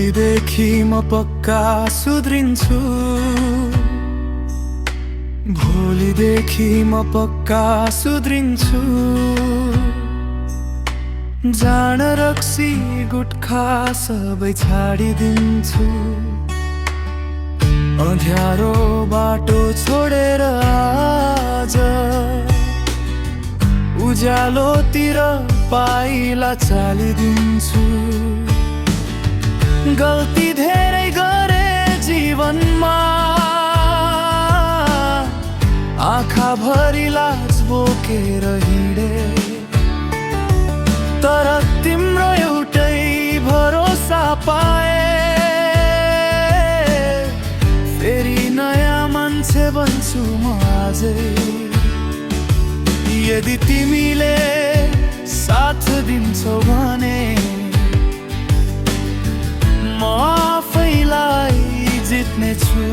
भोलिदेखि म पक्का सुध्रिन्छु। भोलिदेखि म पक्का सुध्रिन्छु। जान रक्सी गुटखा सबै छाडिदिन्छु। अँध्यारो बाटो छोडेर आज उज्यालोतिर पाइला चालिदिन्छु। गल्ती धेरै गरे जीवनमा, आँखाभरि लाज बोकेर हिँडे, तर तिम्रो एउटै भरोसा पाए, फेरि नयाँ मान्छे बन्छु म आजै। यदि तिमीले साथ दिन्छौ भने म आफैलाई जित्नेछु।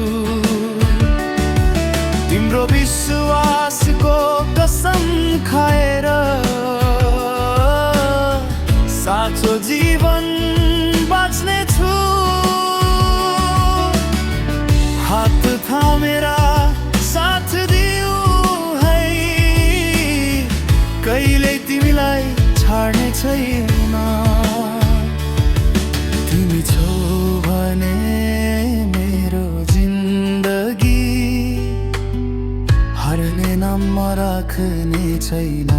तिम्रो विश्वासको कसम खाएर साँचो जीवन बाँच्नेछु। हात थामेर साथ दिऊ है, कहिल्यै तिमीलाई छाड्ने छैन। तिमी छौ भने मेरो जिन्दगी, हार्ने नाम राख्ने छैन।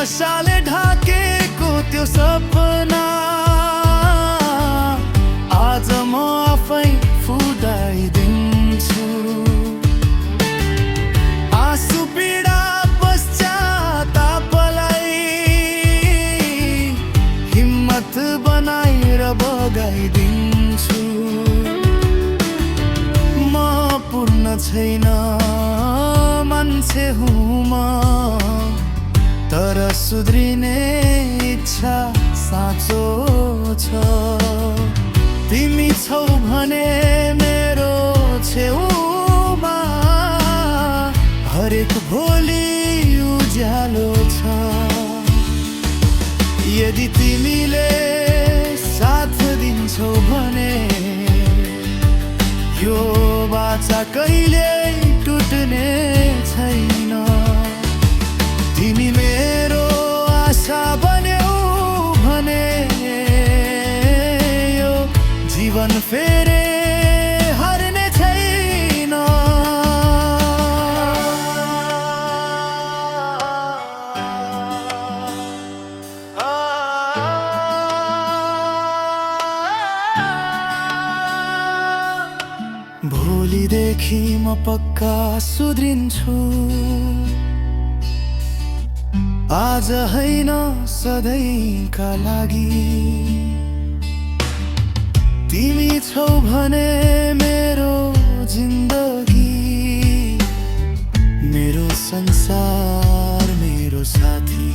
नशाले ढाकेको त्यो सपना आज म आफै फुटाइदिन्छु। आँसु पीडा पश्चातापलाई हिम्मत बनाएर बगाइदिन्छु। म पूर्ण छैन मान्छे हुँ म, तर सुध्रिने इच्छा साँचो छ। तिमी छौ भने मेरो छेउमा, हरेक भोलि उज्यालो छ। यदि तिमीले साथ दिन्छौ भने यो बाचा कहिल्यै टुट्ने छैन। तिमी मेरो आशा बन्यौ भने यो जीवन फेरि हार्ने छैन। भोलिदेखि म पक्का सुध्रिन्छु। आज होइन सधैँका लागि, तिमी छौ भने मेरो जिन्दगी, मेरो संसार मेरो साथी।